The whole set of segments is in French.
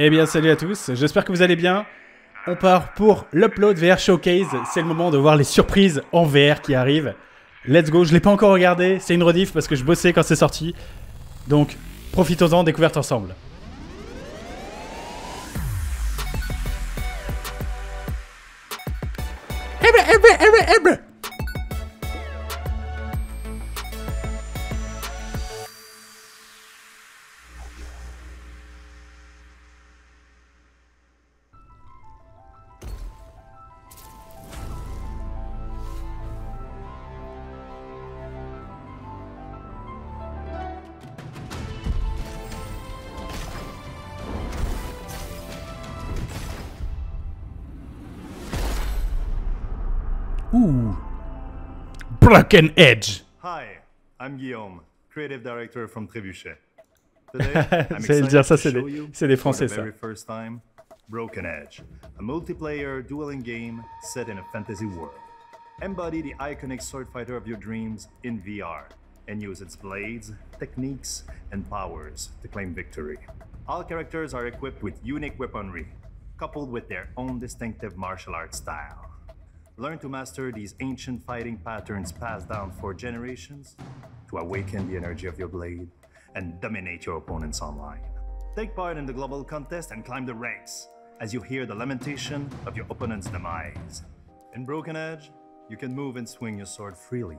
Eh bien salut à tous, j'espère que vous allez bien. On part pour l'Upload VR Showcase. C'est le moment de voir les surprises en VR qui arrivent. Let's go, je ne l'ai pas encore regardé, c'est une rediff parce que je bossais quand c'est sorti. Donc profitons-en, découverte ensemble. Ouh, Broken Edge. Hi, I'm Guillaume, creative director from Trébuchet. Today, I'm C'est excited dire ça, to show you c'est des for Français the ça. very first time, Broken Edge, a multiplayer dueling game set in a fantasy world. Embody the iconic sword fighter of your dreams in VR and use its blades, techniques, and powers to claim victory. All characters are equipped with unique weaponry, coupled with their own distinctive martial arts style. Learn to master these ancient fighting patterns passed down for generations to awaken the energy of your blade and dominate your opponents online. Take part in the global contest and climb the ranks as you hear the lamentation of your opponent's demise. In Broken Edge, you can move and swing your sword freely,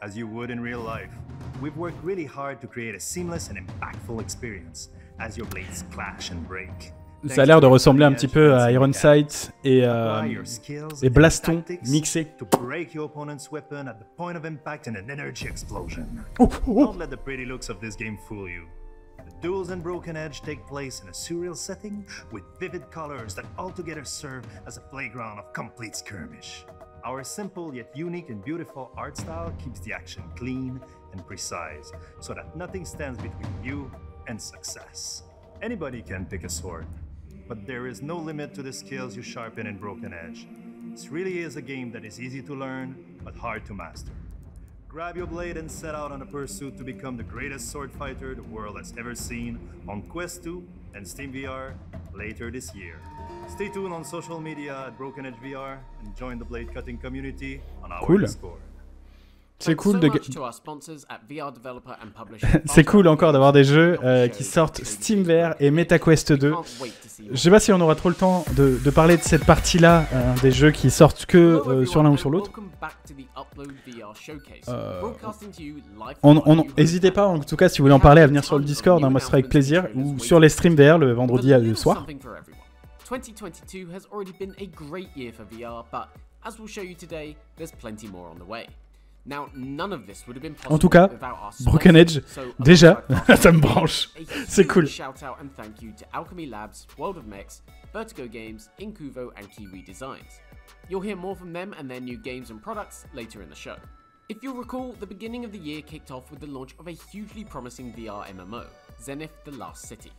as you would in real life. We've worked really hard to create a seamless and impactful experience as your blades clash and break. Ça a l'air de ressembler un petit peu à Iron Sight et Blaston mixés. To break your opponent's weapon at the point of impact in an energy explosion. Oh. Don't let the pretty looks of this game fool you. The duels in Broken Edge take place in a surreal setting with vivid colors that altogether serve as a playground of complete skirmish. Our simple yet unique and beautiful art style keeps the action clean and precise so that nothing stands between you and success. Anybody can pick a sword, but there is no limit to the skills you sharpen in Broken Edge. This really is a game that is easy to learn, but hard to master. Grab your blade and set out on a pursuit to become the greatest sword fighter the world has ever seen on Quest 2 and Steam VR later this year. Stay tuned on social media at Broken Edge VR and join the blade cutting community on our Discord. C'est cool de c'est cool encore d'avoir des jeux qui sortent Steam VR et MetaQuest 2. Je sais pas si on aura trop le temps de parler de cette partie-là, des jeux qui sortent que sur l'un ou sur l'autre. N'hésitez pas en tout cas si vous voulez en parler à venir sur le Discord, hein, moi ce sera avec plaisir, ou sur les streams VR le vendredi soir. 2022 has already been a great year for VR, but as we'll show you today, there's plenty more on the way. Now, none of this would have been possible En tout cas, Broken Edge, déjà, ça me branche. C'est cool. Shout out and thank you to Alchemy Labs, World of Mechs, Vertigo Games, Incuvo, and Kiwi Designs. You'll hear more from them and their new games and products later in the show. If you'll recall, the beginning of the year kicked off with the launch of a hugely promising VR MMO, Zenith: The Last City.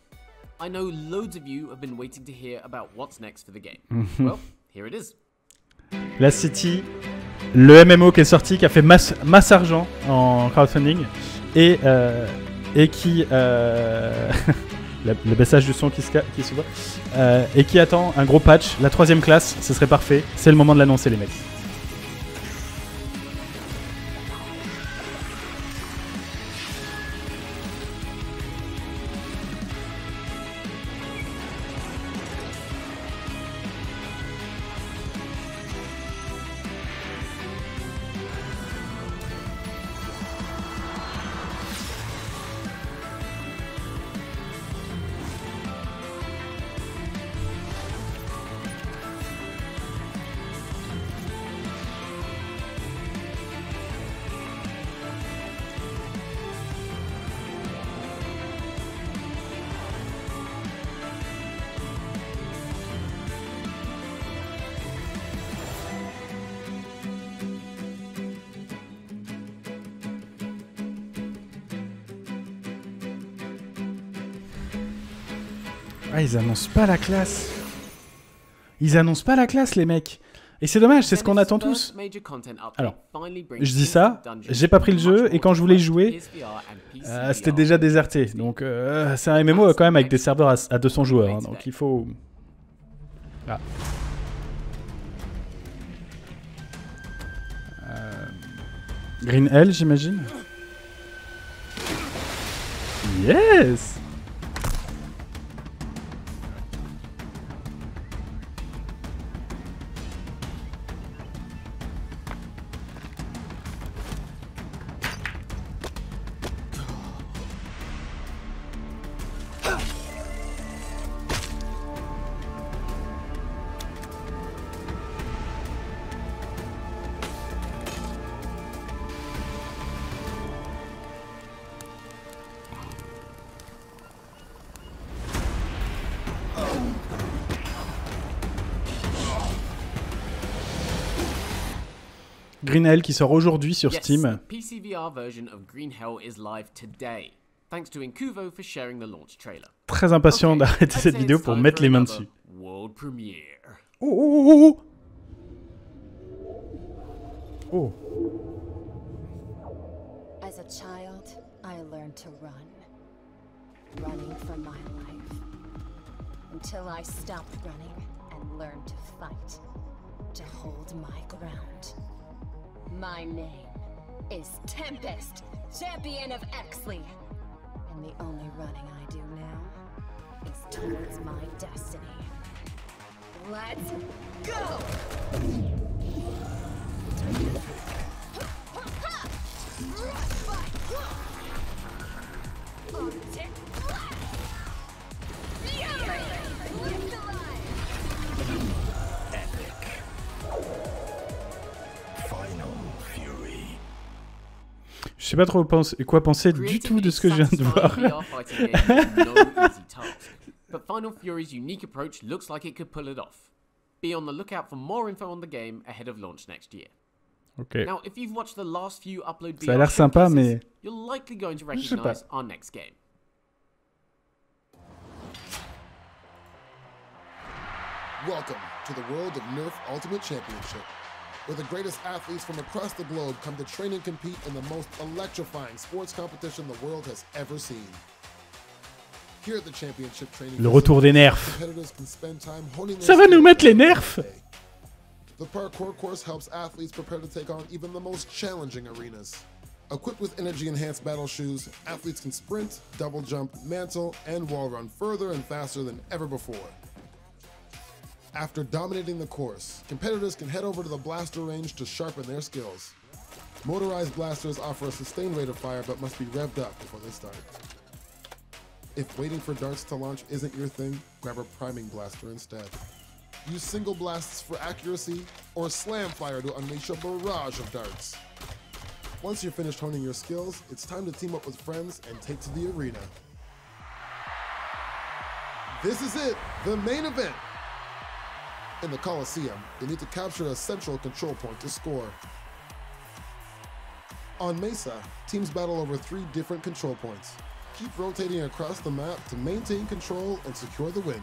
I know loads of you have been waiting to hear about what's next for the game. Well, here it is. La City, le MMO qui est sorti, qui a fait masse argent en crowdfunding et qui le baissage du son qui se voit et qui attend un gros patch, la 3ème classe, ce serait parfait. C'est le moment de l'annoncer les mecs. Ah, ils annoncent pas la classe. Ils annoncent pas la classe, les mecs. Et c'est dommage, c'est ce qu'on attend tous. Alors, je dis ça, j'ai pas pris le jeu, et quand je voulais y jouer, c'était déjà déserté. Donc, c'est un MMO quand même avec des serveurs à 200 joueurs, hein, donc il faut... Ah. Green Hell, j'imagine. Yes! Green Hell qui sort aujourd'hui sur Steam. PC VR version of Green Hell is live today. Thanks to Incuvo for sharing the launch trailer. Très impatient d'arrêter cette vidéo pour mettre les mains dessus. World premiere. Oh, oh, oh, oh. As a child, I learned to run. Running for my life. Until I stopped running and learned to fight. To hold my ground. My name is Tempest, champion of Exley. And the only running I do now is towards my destiny. Let's go! Je sais pas trop quoi penser du tout de ce que je viens de voir. But Final Fury's unique approach looks like it could pull it off. Be on the lookout for more info on the game ahead of launch next year. Okay. Now, if you've watched the last few upload Ça a l'air sympa, mais you're likely going to recognize our next game. Welcome to the world of Nerf Ultimate Championship, where the greatest athletes from across the globe come to train and compete in the most electrifying sports competition the world has ever seen. Here at the championship training, le retour des nerfs. Ça va nous mettre les nerfs. The parkour course helps athletes prepare to take on even the most challenging arenas. Equipped with energy-enhanced battle shoes, athletes can sprint, double jump, mantle, and wall run further and faster than ever before. After dominating the course, competitors can head over to the blaster range to sharpen their skills. Motorized blasters offer a sustained rate of fire but must be revved up before they start. If waiting for darts to launch isn't your thing, grab a priming blaster instead. Use single blasts for accuracy, or slam fire to unleash a barrage of darts. Once you're finished honing your skills, it's time to team up with friends and take to the arena. This is it, the main event. In the Coliseum, you need to capture a central control point to score. On Mesa, teams battle over 3 different control points. Keep rotating across the map to maintain control and secure the win.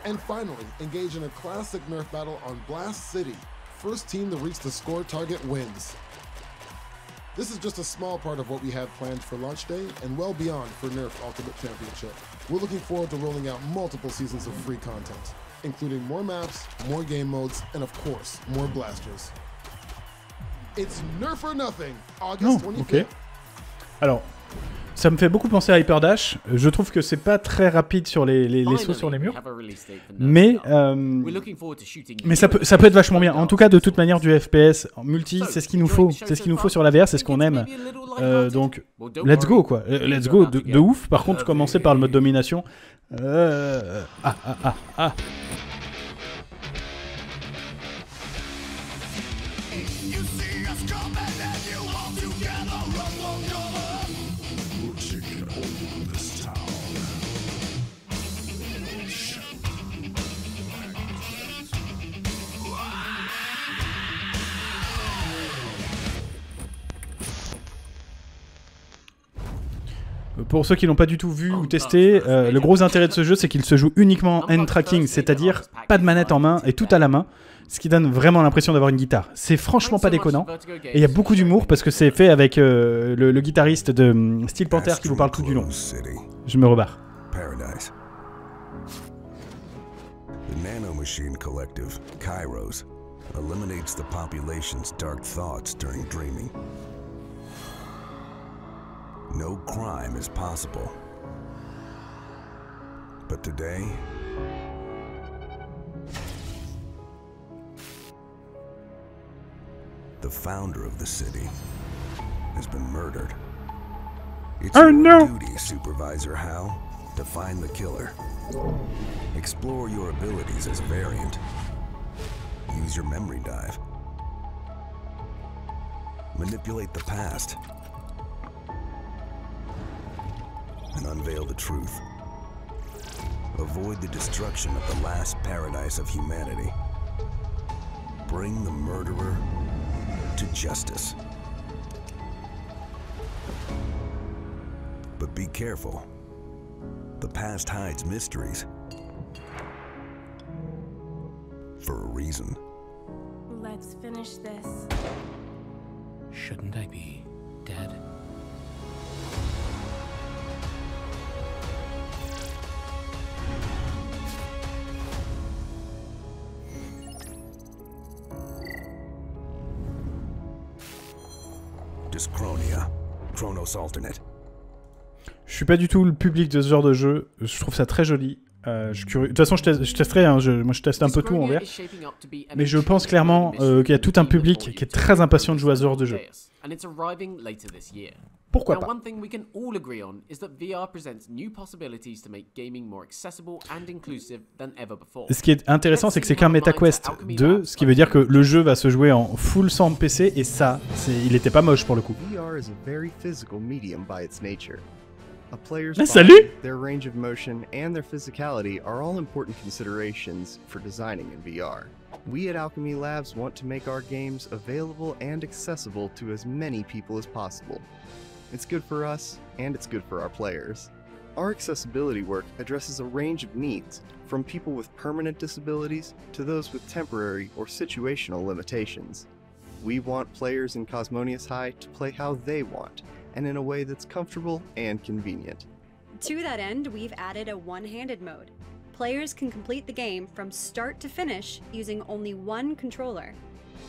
And finally, engage in a classic Nerf battle on Blast City. First team to reach the score target wins. This is just a small part of what we have planned for launch day and well beyond for Nerf Ultimate Championship. We're looking forward to rolling out multiple seasons of free content, including more maps, more game modes, and of course, more blasters. It's Nerf or nothing, August 25th. Okay. Alors, ça me fait beaucoup penser à Hyper Dash. Je trouve que c'est pas très rapide sur les sauts sur les murs. Mais ça peut être vachement bien. En tout cas, de toute manière, du FPS en multi, c'est ce qu'il nous faut. C'est ce qu'il nous faut sur la VR, c'est ce qu'on aime. Donc, let's go, quoi. Let's go, de ouf. Par contre, commencer par le mode domination. Pour ceux qui l'ont pas du tout vu ou testé, le gros intérêt de ce jeu, c'est qu'il se joue uniquement en hand tracking, c'est-à-dire pas de manette en main et tout à la main, ce qui donne vraiment l'impression d'avoir une guitare. C'est franchement pas déconnant, et il y a beaucoup d'humour parce que c'est fait avec le guitariste de Steel Panther qui vous parle tout du long. Je me rebarre. Paradise. The nanomachine collective, Kairos, eliminates the population's dark thoughts during dreaming. No crime is possible. But today, the founder of the city has been murdered. It's your duty, Supervisor Hal, to find the killer. Explore your abilities as a variant. Use your memory dive. Manipulate the past. And unveil the truth. Avoid the destruction of the last paradise of humanity. Bring the murderer to justice. But be careful. The past hides mysteries. For a reason. Let's finish this. Shouldn't I be dead? Dyschronia. Chronos alternate. Je suis pas du tout le public de ce genre de jeu, je trouve ça très joli. Je suis curieux. De toute façon, je testerai, hein. Moi je teste un peu tout en VR. Mais je pense clairement qu'il y a tout un public qui est très impatient de jouer à ce genre de jeu. Pourquoi pas? Ce qui est intéressant, c'est que c'est qu'un MetaQuest 2, ce qui veut dire que le jeu va se jouer en full 100 PC, et ça, il était pas moche pour le coup. VR is a very physical medium by its nature. A player's Salut! body, their range of motion, and their physicality are all important considerations for designing in VR. We at Alchemy Labs want to make our games available and accessible to as many people as possible. It's good for us, and it's good for our players. Our accessibility work addresses a range of needs, from people with permanent disabilities to those with temporary or situational limitations. We want players in Cosmonius High to play how they want, and in a way that's comfortable and convenient. To that end, we've added a one-handed mode. Players can complete the game from start to finish using only one controller.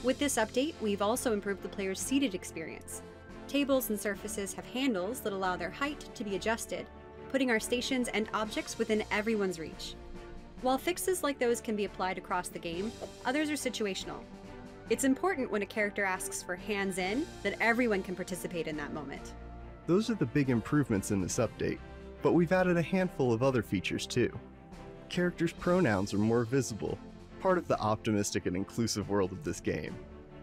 With this update, we've also improved the player's seated experience. Tables and surfaces have handles that allow their height to be adjusted, putting our stations and objects within everyone's reach. While fixes like those can be applied across the game, others are situational. It's important when a character asks for hands in that everyone can participate in that moment. Those are the big improvements in this update, but we've added a handful of other features too. Characters' pronouns are more visible, part of the optimistic and inclusive world of this game.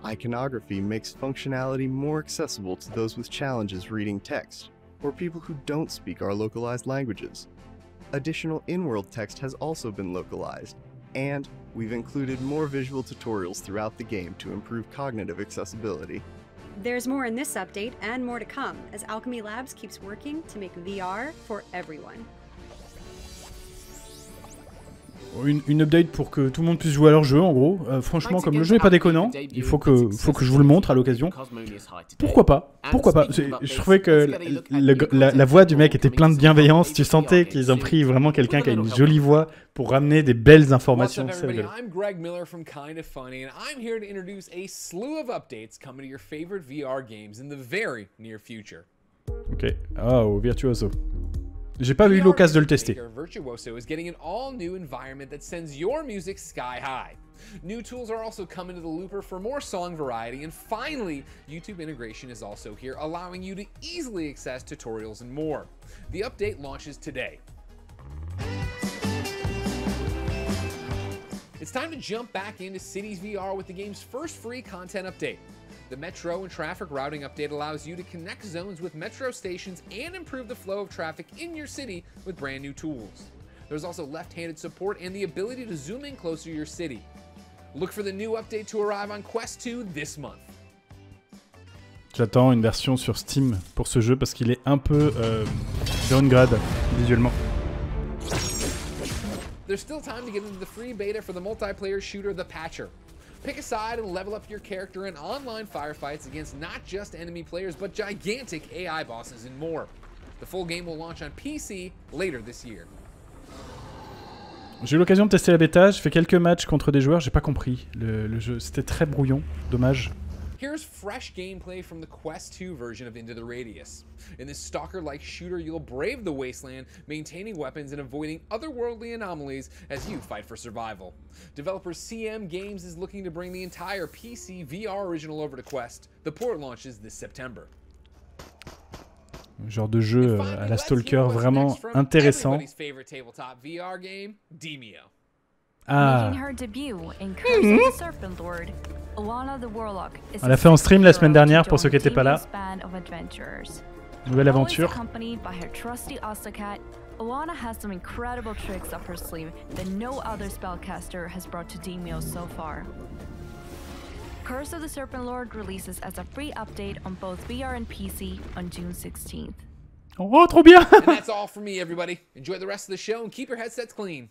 Iconography makes functionality more accessible to those with challenges reading text, or people who don't speak our localized languages. Additional in-world text has also been localized, and we've included more visual tutorials throughout the game to improve cognitive accessibility. There's more in this update and more to come as Alchemy Labs keeps working to make VR for everyone. Une update pour que tout le monde puisse jouer à leur jeu, en gros. Franchement, comme le jeu est pas déconnant, il faut que je vous le montre à l'occasion. Pourquoi pas? Pourquoi pas? Je trouvais que la voix du mec était pleine de bienveillance. Tu sentais qu'ils ont pris vraiment quelqu'un qui a une jolie voix pour ramener des belles informations. What's up, everybody? I'm Greg Miller from Kinda Funny, and I'm here to introduce a slew of updates coming to your favorite VR games in the very near future. Ok. Oh, Virtuoso. J'ai pas eu l'occasion de le tester. Virtuoso is getting an all-new environment that sends your music sky high. New tools are also coming to the Looper for more song variety, and finally, YouTube integration is also here, allowing you to easily access tutorials and more. The update launches today. It's time to jump back into Cities VR with the game's first free content update. The Metro and traffic routing update allows you to connect zones with metro stations and improve the flow of traffic in your city with brand new tools. There's also left-handed support and the ability to zoom in closer to your city. Look for the new update to arrive on Quest 2 this month. J'attends une version sur Steam pour ce jeu parce qu'il est un peu downgrade visuellement. There's still time to get into the free beta for the multiplayer shooter The Patcher. Pick a side and level up your character in online firefights against not just enemy players, but gigantic AI bosses and more. The full game will launch on PC later this year. J'ai eu l'occasion de tester la bêta, j'ai fait quelques matchs contre des joueurs, j'ai pas compris. Le jeu, c'était très brouillon, dommage. Here's fresh gameplay from the Quest 2 version of Into the Radius. In this stalker-like shooter, you'll brave the wasteland, maintaining weapons and avoiding otherworldly anomalies as you fight for survival. Developer CM Games is looking to bring the entire PC VR original over to Quest. The port launches this September. Genre de jeu à la Stalker vraiment intéressant. Ah. On l'a fait en stream la semaine dernière pour ceux qui n'étaient pas là. Nouvelle aventure. Alana has some incredible tricks up her sleeve that no other spellcaster has brought to Demio so far. Curse of the Serpent Lord releases as a free update on both VR and PC on June 16th. Oh, trop bien! And that's all for me, everybody. Enjoy the rest of the show and keep your headsets clean.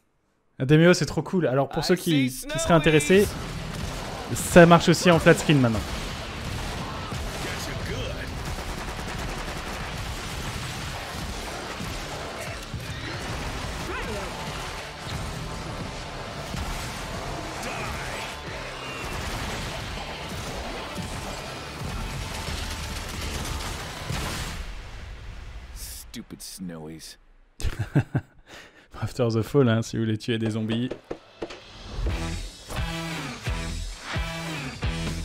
Demio, c'est trop cool. Alors pour ceux qui seraient intéressés, ça marche aussi en flat screen maintenant. Stupid snowies. After the Fall, hein, si vous voulez tuer des zombies.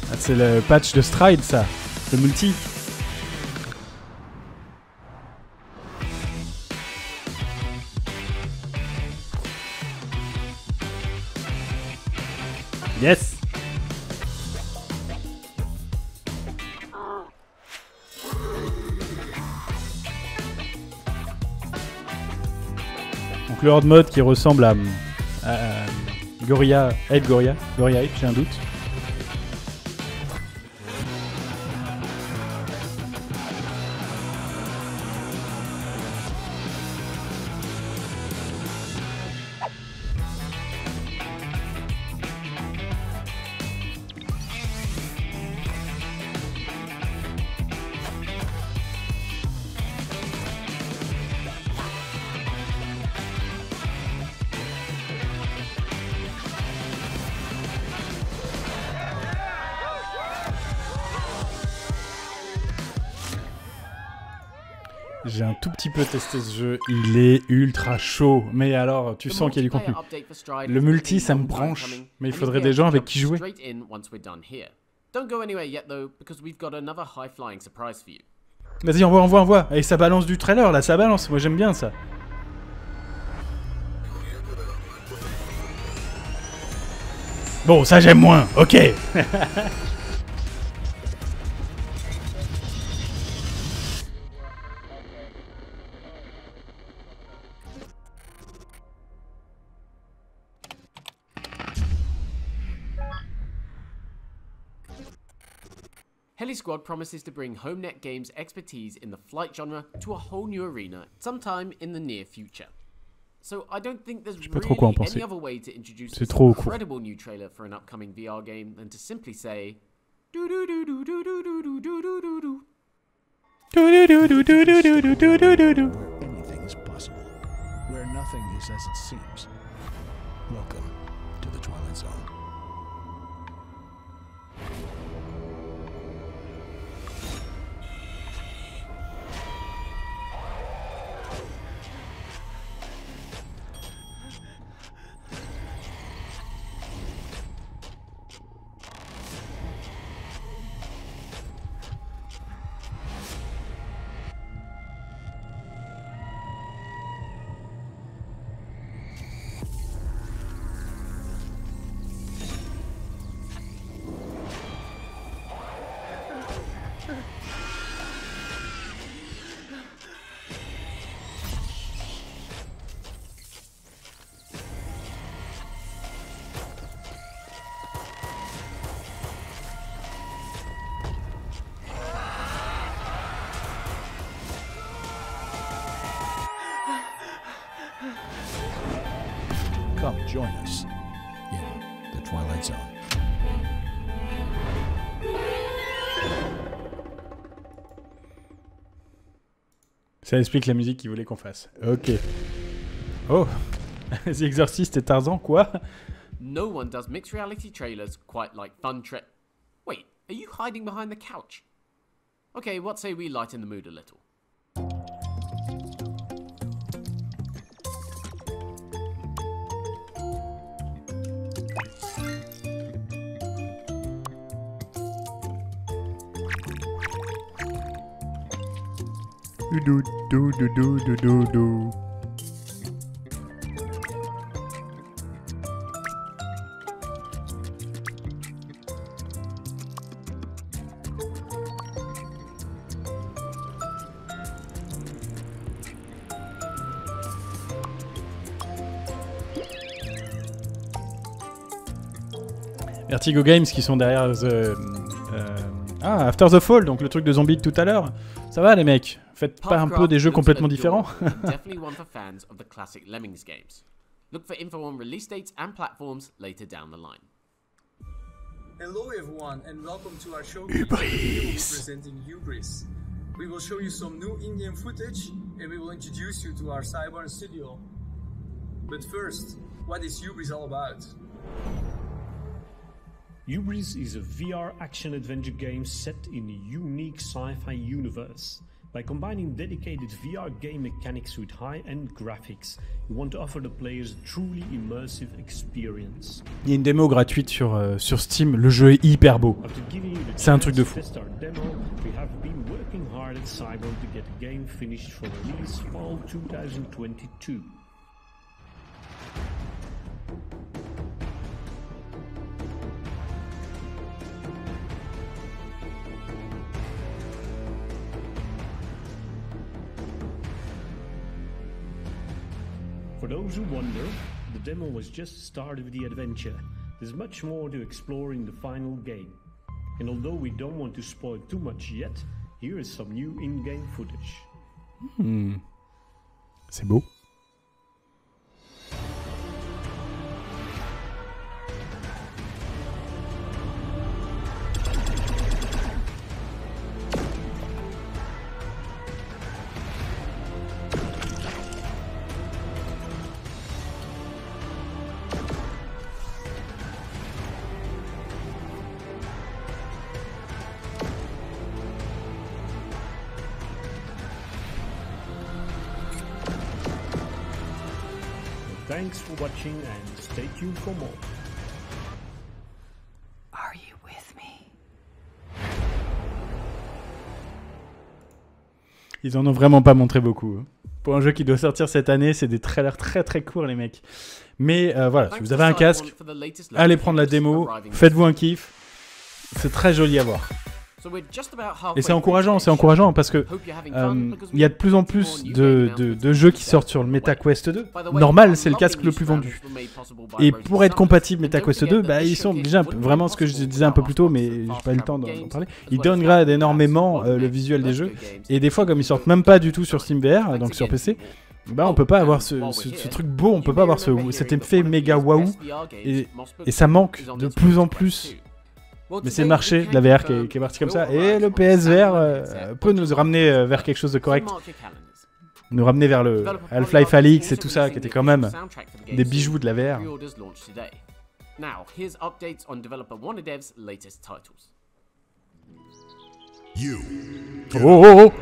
Ah, c'est le patch de Stride, ça. Le multi. Yes! Donc le horde mode qui ressemble à Gorilla Ape, Gorilla Ape, j'ai un doute. J'ai un tout petit peu testé ce jeu, il est ultra chaud, mais alors tu sens qu'il y a du contenu. Le multi ça me branche, mais il faudrait des gens avec qui jouer. Vas-y, envoie. Et ça balance du trailer là, ça balance, moi j'aime bien ça. Bon, ça j'aime moins, ok. Heli Squad promises to bring HomeNet Games' expertise in the flight genre to a whole new arena sometime in the near future. So I don't think there's really any other way to introduce this incredible new trailer for an upcoming VR game than to simply say Anything is possible. Where nothing is as it seems. Welcome to the Twilight Zone. Join us in the Twilight Zone. Ça explique la musique qu'il voulait qu'on fasse. Ok. Oh, The Exorcist et Tarzan, quoi? No one does mixed reality trailers quite like fun Wait, are you hiding behind the couch? Okay, what say we lighten the mood a little? Do do do do do do do. Vertigo Games qui sont derrière After the Fall, donc le truc de zombie de tout à l'heure. Ça va les mecs, faites pas un peu des jeux complètement différents. Definitely one for fans of the classic Lemmings games. Look for info on release dates and platforms later down the line. Hello everyone and welcome to our showcase presenting Hubris. We will show you some new in-game footage and we will introduce you to our Cyborn studio. But first, what is Hubris all about? Hubris is a VR action-adventure game set in a unique sci-fi universe. By combining dedicated VR game mechanics with high-end graphics, we want to offer the players a truly immersive experience. Il y a une démo gratuite sur Steam, le jeu est hyper beau. C'est un truc de fou. Demo, we have been working hard at Cyborn to get the game finished for release fall 2022. For those who wonder, the demo was just the start of the adventure. There's much more to explore in the final game. And although we don't want to spoil too much yet, here is some new in-game footage. C'est beau. Thanks for watching and stay tuned for more. Are you with me? Ils en ont vraiment pas montré beaucoup. Pour un jeu qui doit sortir cette année, c'est des trailers très très courts les mecs. Mais voilà, si vous avez un casque, allez prendre la démo, faites-vous un kiff. C'est très joli à voir. Et c'est encourageant parce que il y a de plus en plus de jeux qui sortent sur le MetaQuest 2. Normal, c'est le casque le plus vendu. Et pour être compatible MetaQuest 2, bah, ils sont déjà vraiment ce que je disais un peu plus tôt, mais j'ai pas eu le temps d'en parler. Ils downgradent énormément le visuel des jeux. Et des fois, comme ils sortent même pas du tout sur SteamVR, donc sur PC, bah on peut pas avoir ce truc beau, on peut pas avoir cet effet méga waouh. Et ça manque de plus en plus. Mais c'est le marché de la VR qui est parti comme ça. Et le PSVR peut nous ramener vers quelque chose de correct. Nous ramener vers le Half-Life Alyx et tout ça, qui était quand même des bijoux de la VR. Oh.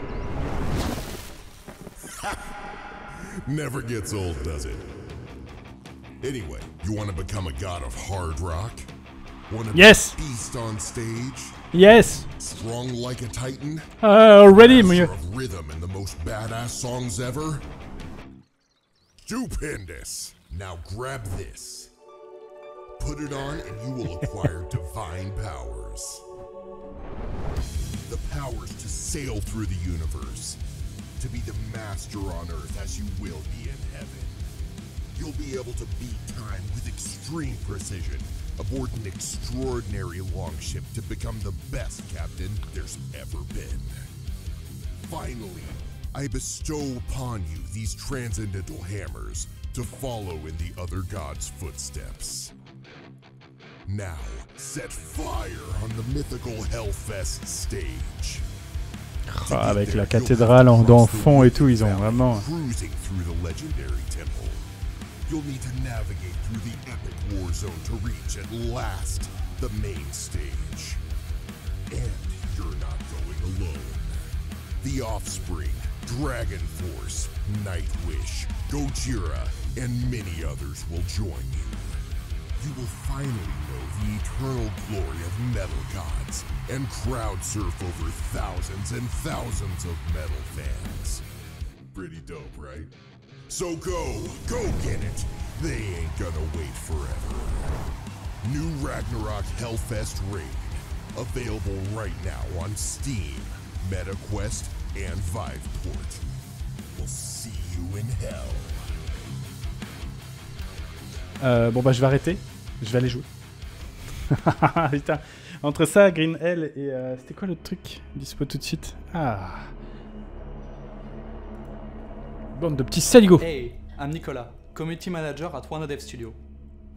Never gets old, does it? Anyway, you want to become a god of hard rock? Yes. Beast on stage. Yes. Strong like a titan. Already, of rhythm and the most badass songs ever. Stupendous. Now grab this. Put it on, and you will acquire divine powers. The powers to sail through the universe, to be the master on Earth as you will be in heaven. You'll be able to beat time with extreme precision, aboard an extraordinary longship to become the best captain there's ever been. Finally, I bestow upon you these transcendental hammers, to follow in the other gods' footsteps. Now, set fire on the mythical Hellfest stage. Ah, avec la cathédrale en fond et tout, ils ont vraiment... Cruising through the legendary temple. You'll need to navigate through the epic war zone to reach at last the main stage. And you're not going alone. The Offspring, Dragon Force, Nightwish, Gojira, and many others will join you. You will finally know the eternal glory of metal gods and crowd surf over thousands and thousands of metal fans. Pretty dope, right? So go get it. They ain't gonna wait forever. New Ragnarok Hellfest Raid, available right now on Steam, MetaQuest, and Viveport. We'll see you in hell. Bon bah je vais arrêter, je vais aller jouer. Putain, entre ça, Green Hell et c'était quoi l'autre truc dispo tout de suite? Ah, bande de petits saligots. Hey, I'm Nicolas, community manager at OneDev Studio.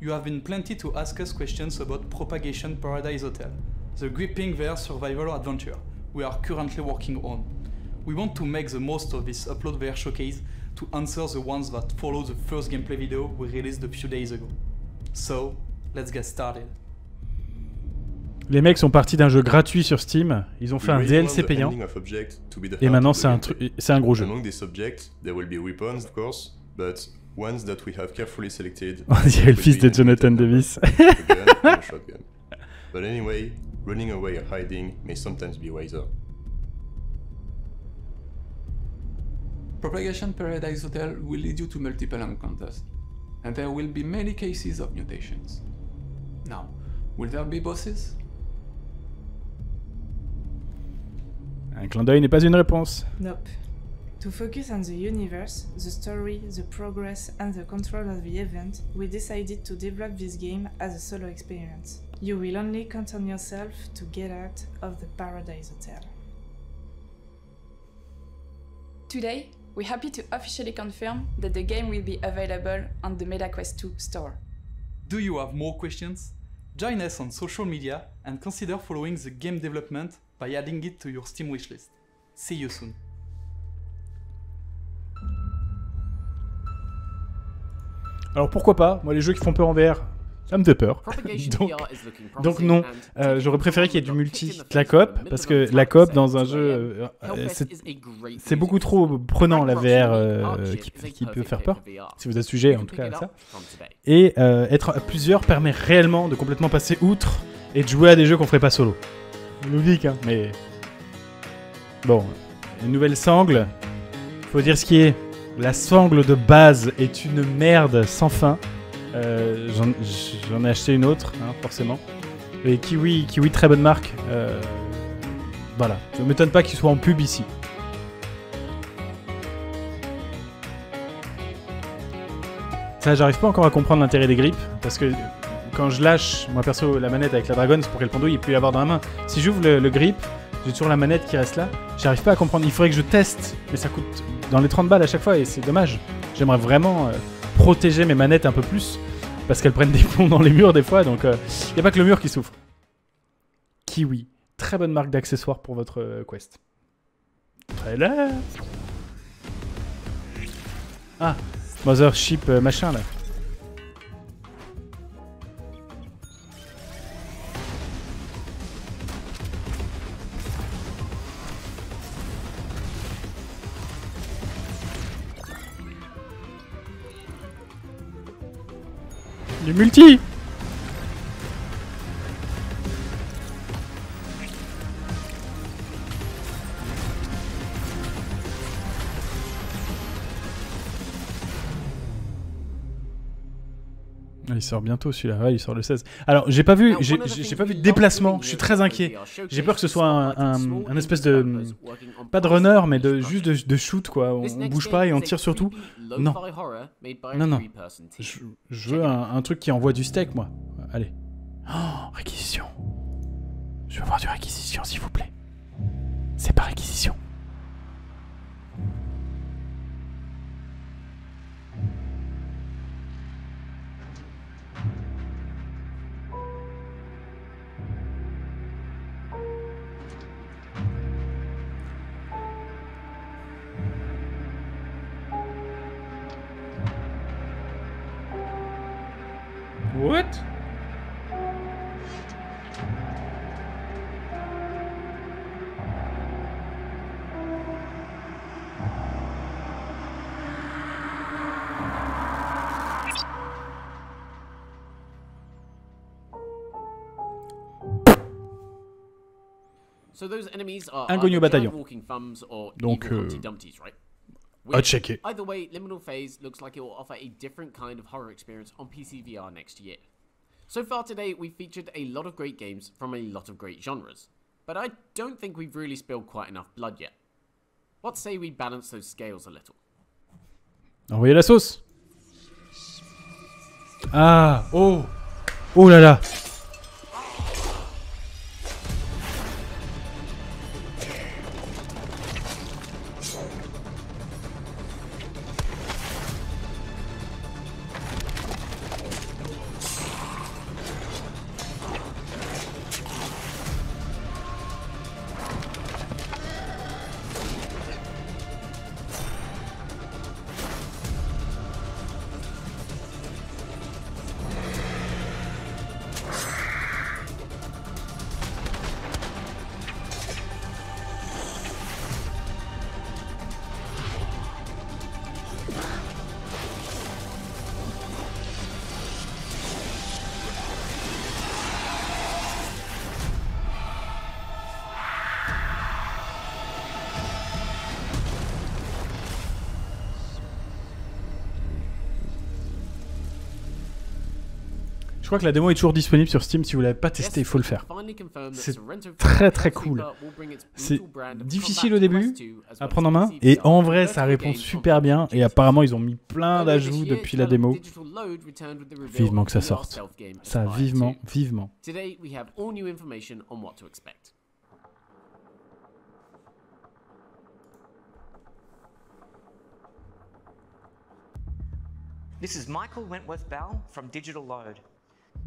You have been plenty to ask us questions about Propagation Paradise Hotel, the gripping VR survival adventure we are currently working on. We want to make the most of this upload VR showcase to answer the ones that follow the first gameplay video we released a few days ago. So, let's get started. Les mecs sont partis d'un jeu gratuit sur Steam, ils ont fait un DLC payant, et maintenant c'est un gros jeu. Among these subjects, there will be weapons, of course, but ones that we have carefully selected. On dirait le fils de Jonathan Davis. But anyway, running away or hiding may sometimes be wiser. Propagation Paradise Hotel will lead you to multiple encounters, and there will be many cases of mutations. Now, will there be bosses? Un clin d'œil n'est pas une réponse. Nope. To focus on the universe, the story, the progress, and the control of the event, we decided to develop this game as a solo experience. You will only count on yourself to get out of the Paradise Hotel. Today, we're happy to officially confirm that the game will be available on the MetaQuest 2 store. Do you have more questions? Join us on social media and consider following the game development by adding it to your Steam wishlist. See you soon. Alors pourquoi pas, moi les jeux qui font peur en VR, ça me fait peur. Donc non, j'aurais préféré qu'il y ait du multi de la coop, parce que la coop dans un jeu, c'est beaucoup trop prenant la VR qui peut faire peur, si vous êtes sujet en tout cas à ça. Et être à plusieurs permet réellement de complètement passer outre et de jouer à des jeux qu'on ferait pas solo. Logique hein, mais... Bon, une nouvelle sangle, faut dire ce qui est. La sangle de base est une merde sans fin. J'en ai acheté une autre, hein, forcément. Et Kiwi, très bonne marque. Voilà, ça ne m'étonne pas qu'il soit en pub ici. Ça, j'arrive pas encore à comprendre l'intérêt des grips, parce que quand je lâche, moi perso, la manette avec la dragonne, c'est pour qu'elle pendouille et plus l'avoir dans la main. Si j'ouvre le grip, j'ai toujours la manette qui reste là. J'arrive pas à comprendre. Il faudrait que je teste, mais ça coûte dans les 30 balles à chaque fois et c'est dommage. J'aimerais vraiment protéger mes manettes un peu plus parce qu'elles prennent des plombs dans les murs des fois, donc y a pas que le mur qui souffre. Kiwi, très bonne marque d'accessoires pour votre Quest. Trailer. Ah, Mothership machin là. Du multi. Il sort bientôt celui-là, ouais, il sort le 16. Alors, j'ai pas vu de déplacement, je suis très inquiet. J'ai peur que ce soit un espèce de... Pas de runner, mais juste de shoot, quoi. On bouge pas et on tire sur tout. Non. Non. Je veux un truc qui envoie du steak, moi. Allez. Oh, réquisition. Je veux voir du réquisition, s'il vous plaît. C'est pas réquisition. Inconnu au bataillon. Donc, à checker. Either way, Liminal Phase looks like it will offer a different kind of horror experience on PC VR next year. So far today, we've featured a lot of great games from a lot of great genres, but I don't think we've really spilled quite enough blood yet. What say we balance those scales a little? Envoyez la sauce. Ah, oh, oh là là. Je crois que la démo est toujours disponible sur Steam. Si vous l'avez pas testé, il faut le faire. C'est très très cool. C'est difficile au début à prendre en main. Et en vrai, ça répond super bien. Et apparemment, ils ont mis plein d'ajouts depuis la démo. Vivement que ça sorte. Ça, vivement, vivement. This is Michael Wentworth-Bell from Digital Load.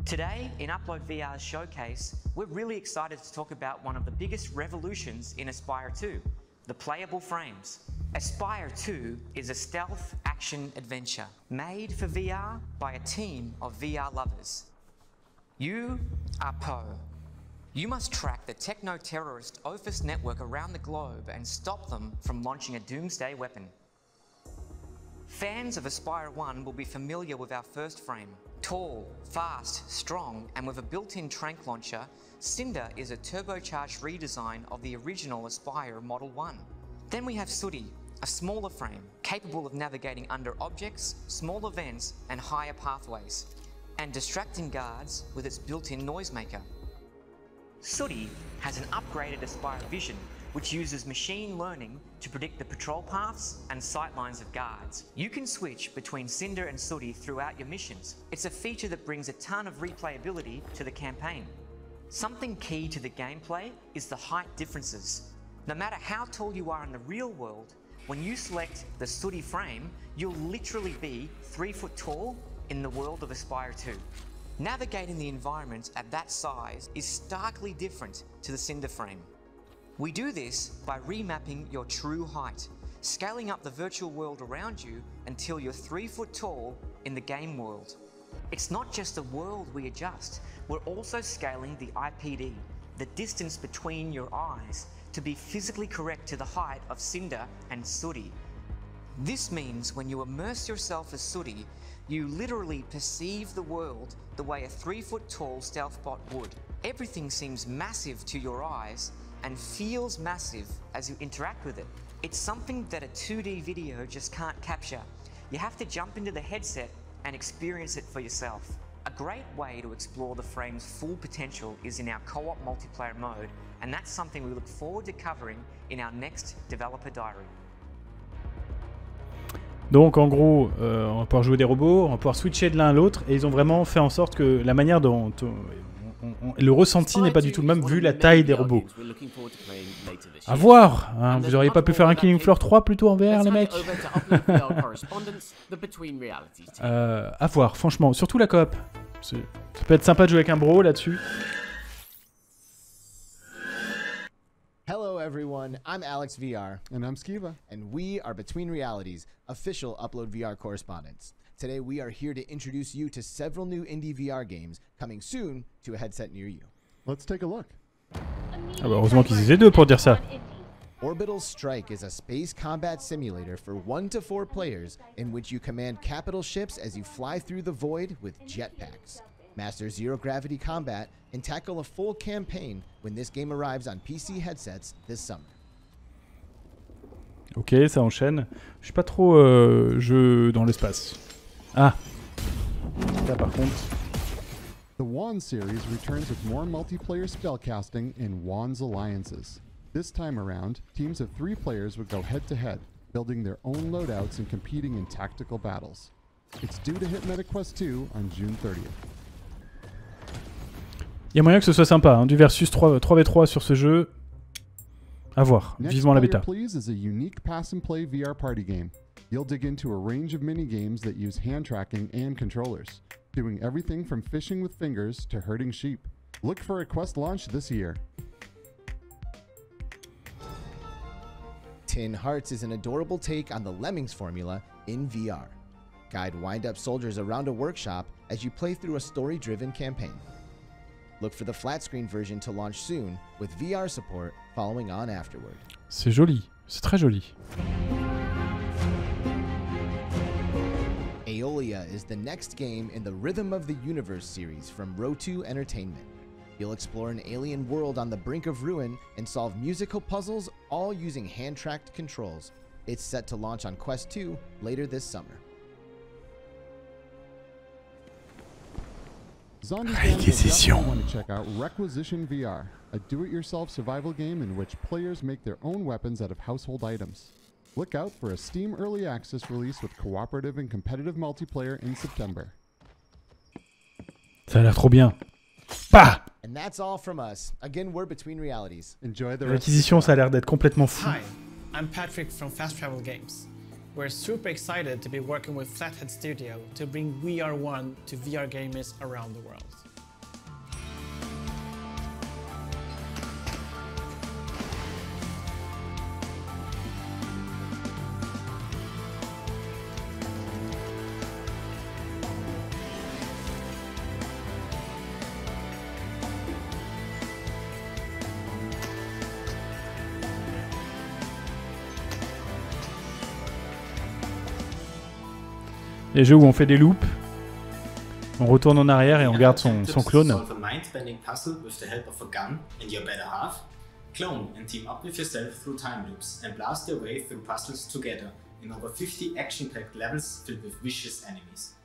Today, in Upload VR's showcase, we're really excited to talk about one of the biggest revolutions in Aspire 2, the playable frames. Aspire 2 is a stealth action adventure made for VR by a team of VR lovers. You are Poe. You must track the techno-terrorist Ophis network around the globe and stop them from launching a doomsday weapon. Fans of Aspire 1 will be familiar with our first frame. Tall, fast, strong, and with a built-in tranq launcher, Cinder is a turbocharged redesign of the original Aspire Model 1. Then we have Sooty, a smaller frame, capable of navigating under objects, smaller vents, and higher pathways, and distracting guards with its built-in noisemaker. Sooty has an upgraded Aspire Vision, which uses machine learning to predict the patrol paths and sightlines of guards. You can switch between Cinder and Sooty throughout your missions. It's a feature that brings a ton of replayability to the campaign. Something key to the gameplay is the height differences. No matter how tall you are in the real world, when you select the Sooty frame, you'll literally be 3 foot tall in the world of Aspire 2. Navigating the environment at that size is starkly different to the Cinder frame. We do this by remapping your true height, scaling up the virtual world around you until you're 3 foot tall in the game world. It's not just the world we adjust, we're also scaling the IPD, the distance between your eyes, to be physically correct to the height of Cinder and Sooty. This means when you immerse yourself as Sooty, you literally perceive the world the way a 3 foot tall stealth bot would. Everything seems massive to your eyes and feels massive as you interact with it. It's something that a 2D video just can't capture. You have to jump into the headset and experience it for yourself. A great way to explore the frame's full potential is in our co-op multiplayer mode, and that's something we look forward to covering in our next developer diary. Donc en gros, on va pouvoir jouer des robots, on va pouvoir switcher de l'un à l'autre, et ils ont vraiment fait en sorte que la manière dont le ressenti n'est pas du tout le même vu la taille des robots. À voir, hein, vous auriez pas pu faire un Killing Floor 3 plutôt en VR, les mecs. À voir, franchement, surtout la coop. Ça peut être sympa de jouer avec un bro là-dessus. Hello everyone, I'm Alex VR. And I'm Skiva. And we are Between Realities, official Upload VR correspondents. Today we are here to introduce you to several new indie VR games coming soon to a headset near you. Let's take a look. Ah bah heureusement qu'ils étaient deux pour dire ça. Orbital Strike is a space combat simulator for 1 to 4 players in which you command capital ships as you fly through the void with jetpacks. Master zero gravity combat and tackle a full campaign when this game arrives on PC headsets this summer. Ok, ça enchaîne. Je suis pas trop jeu dans l'espace. Ah. Ça par contre. The Wand series returns with more multiplayer spellcasting in Wand's Alliances. This time around, teams of 3 players would go head-to-head, building their own loadouts and competing in tactical battles. It's due to hit MetaQuest 2 on June 30th. Il y a moyen que ce soit sympa, hein, du versus 3v3 sur ce jeu. À voir, vivement la bêta. Next Player Please is a unique pass-and-play VR party game. You'll dig into a range of mini-games that use hand tracking and controllers, doing everything from fishing with fingers to herding sheep. Look for a Quest launch this year. Tin Hearts is an adorable take on the Lemmings formula in VR. Guide wind-up soldiers around a workshop as you play through a story-driven campaign. Look for the flat-screen version to launch soon, with VR support following on afterward. C'est joli, c'est très joli. Aeolia is the next game in the Rhythm of the Universe series from Rotu Entertainment. You'll explore an alien world on the brink of ruin and solve musical puzzles, all using hand-tracked controls. It's set to launch on Quest 2 later this summer. Zombies fans will definitely want to check out Requisition VR, a do-it-yourself survival game in which players make their own weapons out of household items. Look out for a Steam Early Access release with cooperative and competitive multiplayer in September. Ça a l'air trop bien. Bah! And that's all from us. Again, we're between realities. Enjoy the L'acquisition, ça a l'air d'être complètement fou. Hi, I'm Patrick from Fast Travel Games. We're super excited to be working with Flathead Studio to bring VR1 to VR gamers around the world. Les jeux où on fait des loops, on retourne en arrière et on regarde son clone. Solve a mind-bending puzzle with the help of a gun and your better half. Clone and team up with yourself through time loops and blast your way through puzzles together in over 50 action-packed levels filled with vicious enemies.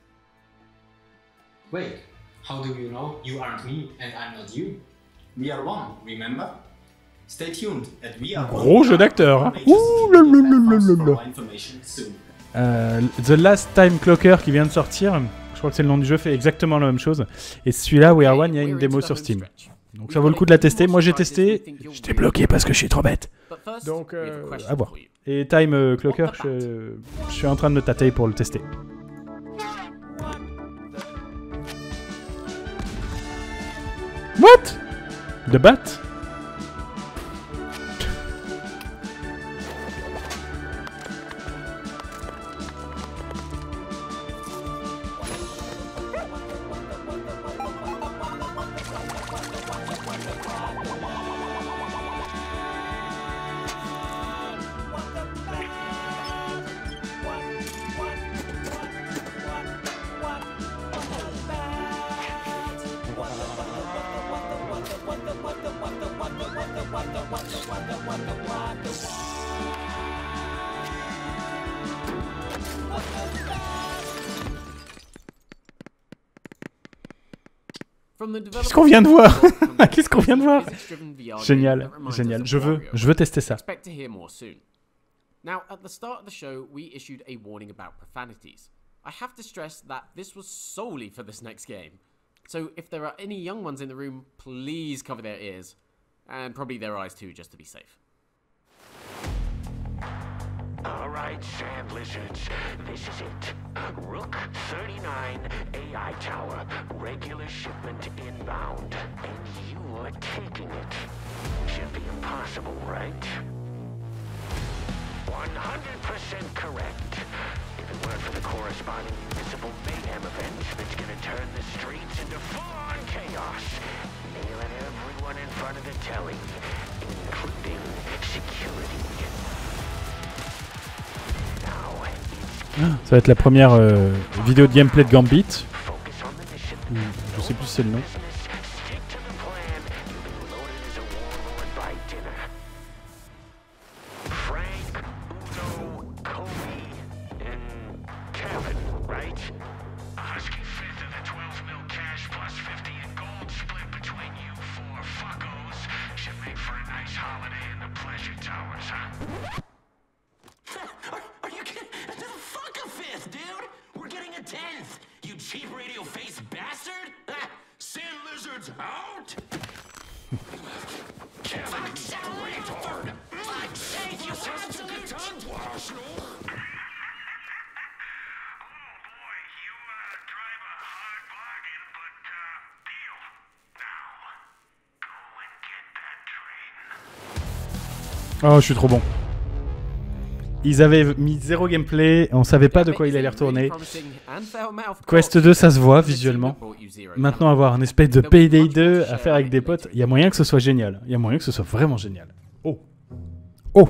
Wait, how do you know you aren't me and I'm not you? We are one, remember? Stay tuned at VR1. Gros jeu d'acteur. Ouh là là là là là. The Last Time Clocker qui vient de sortir, je crois que c'est le nom du jeu, fait exactement la même chose. Et celui-là, We Are One, il y a une démo sur Steam. Donc ça vaut le coup de la tester. Moi j'ai testé, j'étais bloqué parce que je suis trop bête. Donc à voir. Et Time Clocker, je suis en train de me tâter pour le tester. What? The Bat? Qu'est-ce qu'on vient de voir? Qu'est-ce qu'on vient de voir? Génial, génial. Je veux tester ça. Now, at the start of the show, we issued a warning about profanities. I have to stress that this was solely for this next game. So if there are any young ones in the room, please cover their ears. And probably their eyes too, just to be safe. Alright, sand lizards, this is it. Rook 39 AI Tower, regular shipment inbound. And you are taking it. Should be impossible, right? 100% correct. If it weren't for the corresponding municipal mayhem event that's gonna turn the streets into full-on chaos, nailing everyone in front of the telly, including security. Ça va être la première vidéo de gameplay de Gambit. Je sais plus si c'est le nom. Oh, je suis trop bon. Ils avaient mis 0 gameplay, on savait pas de quoi il allait retourner. Quest 2, ça se voit visuellement. Maintenant, avoir un espèce de Payday 2 à faire avec des potes, il y a moyen que ce soit génial. Il y a moyen que ce soit vraiment génial. Oh. Oh.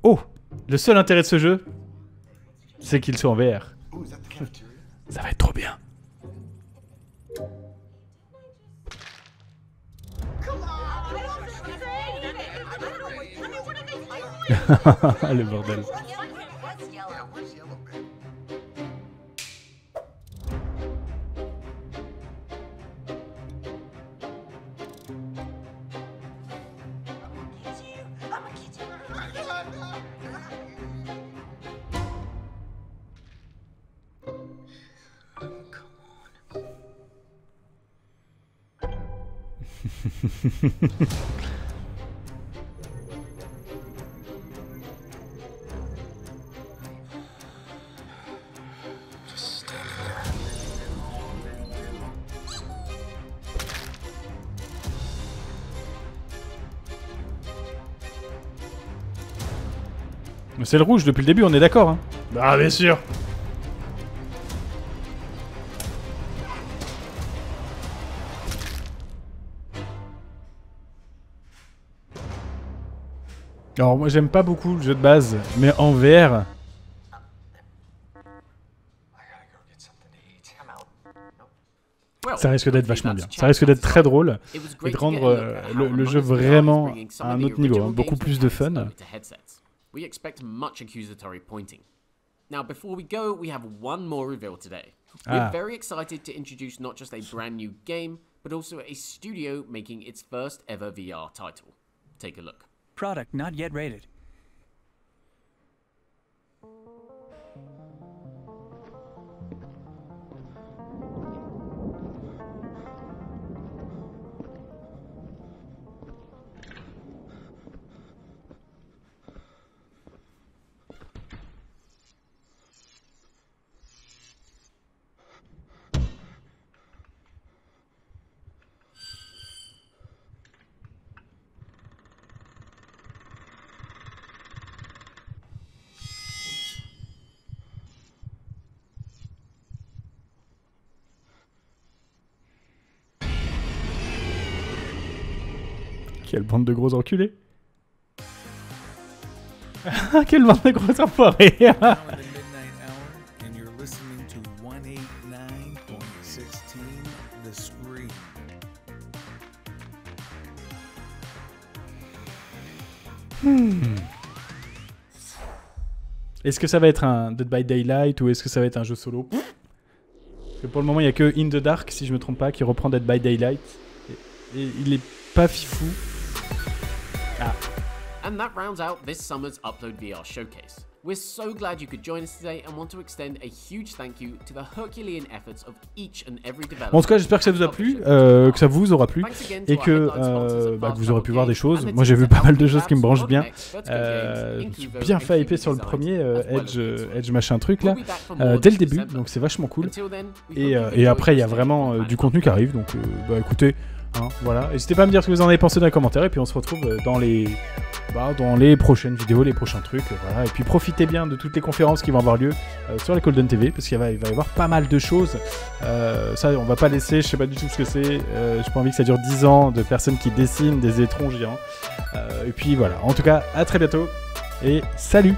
Oh. Le seul intérêt de ce jeu, c'est qu'il soit en VR. Ça va être trop bien. Le bordel. C'est le rouge depuis le début, on est d'accord, hein? Ah, bien sûr. Alors moi j'aime pas beaucoup le jeu de base, mais en VR... ça risque d'être vachement bien. Ça risque d'être très drôle et de rendre le jeu vraiment à un autre niveau, hein, beaucoup plus de fun. We expect much accusatory pointing. Now, before we go, we have one more reveal today. We're very excited to introduce not just a brand new game, but also a studio making its first ever VR title. Take a look. Product not yet rated. Quelle bande de gros enculés. Quelle bande de gros enfoirés. Est-ce que ça va être un Dead by Daylight ou est-ce que ça va être un jeu solo? Parce que pour le moment il n'y a que In the Dark, si je me trompe pas, qui reprend Dead by Daylight. Et il est pas fifou. Ah. And that rounds out this summer's Upload VR showcase. We're so glad you could join us today and want to extend a huge thank you to the Herculean efforts of each and every developer. Bon, en tout cas, j'espère que ça vous a plu, que ça vous aura plu et que vous aurez pu voir des choses. Moi, j'ai vu pas mal de choses qui me branchent bien. Je suis bien fait hyper sur le premier Edge machin truc là, dès le début, donc c'est vachement cool. Et après, il y a vraiment du contenu qui arrive, donc écoutez. Hein, voilà, n'hésitez pas à me dire ce que vous en avez pensé dans les commentaires et puis on se retrouve dans les prochaines vidéos, les prochains trucs, voilà. Et puis profitez bien de toutes les conférences qui vont avoir lieu sur la Cooldown TV parce qu'il va y avoir pas mal de choses. Ça on va pas laisser, je sais pas du tout ce que c'est, j'ai pas envie que ça dure 10 ans de personnes qui dessinent des étrons géants. Et puis voilà, en tout cas à très bientôt et salut.